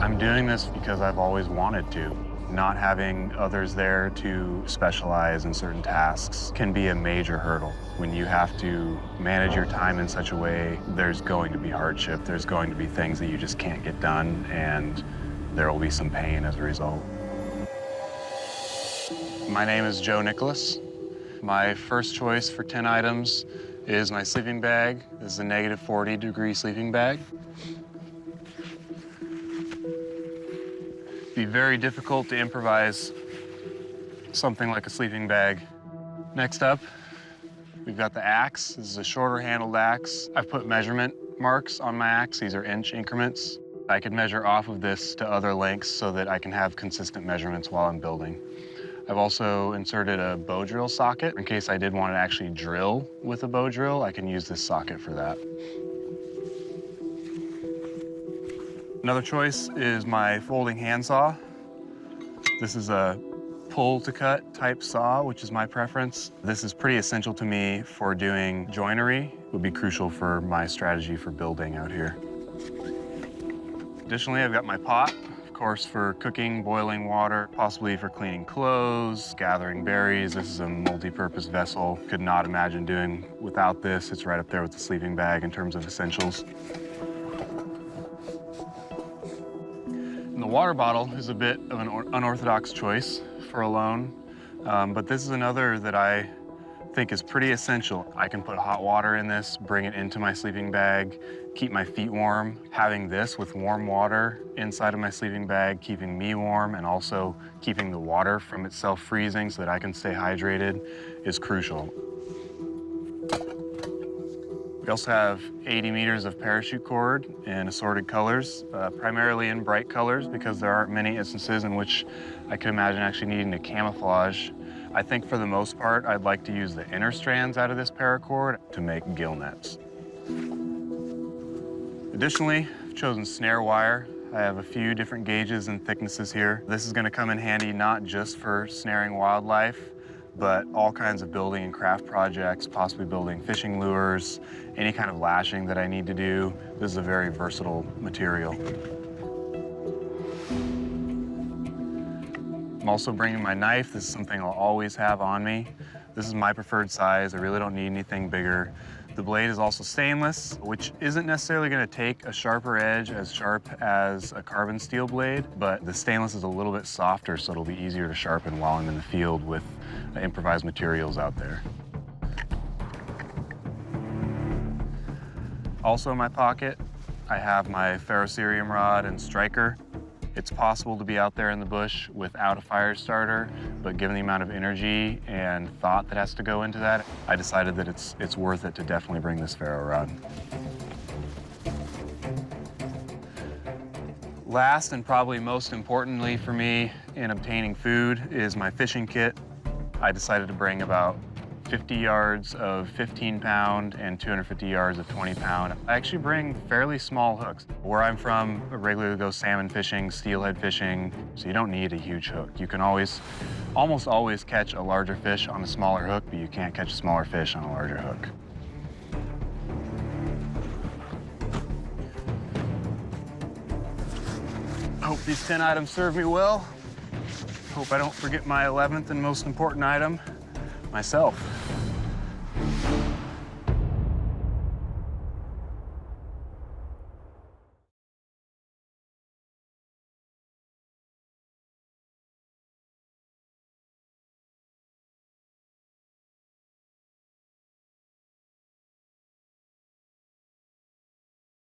I'm doing this because I've always wanted to. Not having others there to specialize in certain tasks can be a major hurdle. When you have to manage your time in such a way, there's going to be hardship. There's going to be things that you just can't get done, and there will be some pain as a result. My name is Joe Nicholas. My first choice for 10 items is my sleeping bag. This is a negative 40-degree sleeping bag. It'd be very difficult to improvise something like a sleeping bag. Next up, we've got the axe. This is a shorter handled axe. I've put measurement marks on my axe. These are inch increments. I can measure off of this to other lengths so that I can have consistent measurements while I'm building. I've also inserted a bow drill socket. In case I did want to actually drill with a bow drill, I can use this socket for that. Another choice is my folding handsaw. This is a pull-to-cut type saw, which is my preference. This is pretty essential to me for doing joinery. It would be crucial for my strategy for building out here. Additionally, I've got my pot, of course, for cooking, boiling water, possibly for cleaning clothes, gathering berries. This is a multi-purpose vessel. Could not imagine doing without this. It's right up there with the sleeping bag in terms of essentials. And the water bottle is a bit of an unorthodox choice for alone, but this is another that I think is pretty essential. I can put hot water in this, bring it into my sleeping bag, keep my feet warm. Having this with warm water inside of my sleeping bag, keeping me warm and also keeping the water from itself freezing so that I can stay hydrated is crucial. We also have 80 meters of parachute cord in assorted colors, primarily in bright colors because there aren't many instances in which I could imagine actually needing to camouflage. I think for the most part, I'd like to use the inner strands out of this paracord to make gill nets. Additionally, I've chosen Snare Wire. I have a few different gauges and thicknesses here. This is going to come in handy not just for snaring wildlife, but all kinds of building and craft projects, possibly building fishing lures, any kind of lashing that I need to do. This is a very versatile material. I'm also bringing my knife. This is something I'll always have on me. This is my preferred size. I really don't need anything bigger. The blade is also stainless, which isn't necessarily going to take a sharper edge as sharp as a carbon steel blade, but the stainless is a little bit softer, so it'll be easier to sharpen while I'm in the field with improvised materials out there. Also in my pocket, I have my ferro rod and striker. It's possible to be out there in the bush without a fire starter, but given the amount of energy and thought that has to go into that, I decided that it's worth it to definitely bring this ferro rod. Last and probably most importantly for me in obtaining food is my fishing kit. I decided to bring about 50 yards of 15-pound and 250 yards of 20-pound. I actually bring fairly small hooks. Where I'm from, I regularly go salmon fishing, steelhead fishing, so you don't need a huge hook. You can almost always catch a larger fish on a smaller hook, but you can't catch a smaller fish on a larger hook. I hope these 10 items serve me well. Hope I don't forget my 11th and most important item, myself.